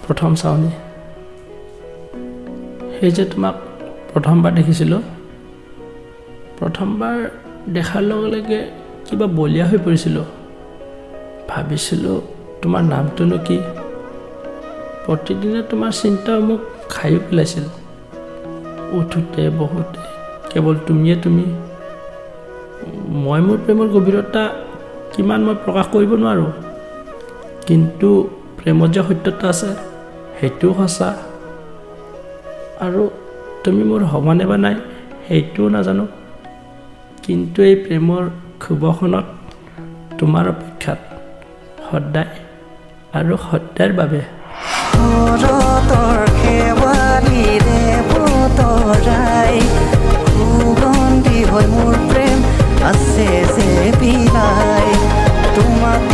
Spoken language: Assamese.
প্ৰথম চাওনি সেই যে তোমাক প্ৰথমবাৰ দেখিছিলোঁ প্ৰথমবাৰ দেখাৰ লগে লগে কিবা বলিয়া হৈ পৰিছিলোঁ ভাবিছিলোঁ তোমাৰ নামটোনো কি প্ৰতিদিনে তোমাৰ চিন্তাও মোক খায়ো পেলাইছিল উঠোঁতে বহুতে কেৱল তুমিয়ে তুমি মই মোৰ প্ৰেমৰ গভীৰতা কিমান মই প্ৰকাশ কৰিব নোৱাৰোঁ কিন্তু প্ৰেমত যে সত্যতা আছে সেইটোও সঁচা আৰু তুমি মোৰ হ'বানে বা নাই সেইটোও নাজানো কিন্তু এই প্ৰেমৰ ক্ষুভখনত তোমাৰ অপেক্ষাত সদায় আৰু সদায়ৰ বাবে খেৱালীৰে বতৰাই সুগন্ধি হয় মোৰ প্ৰেম আছে যে বিলাই তোমাক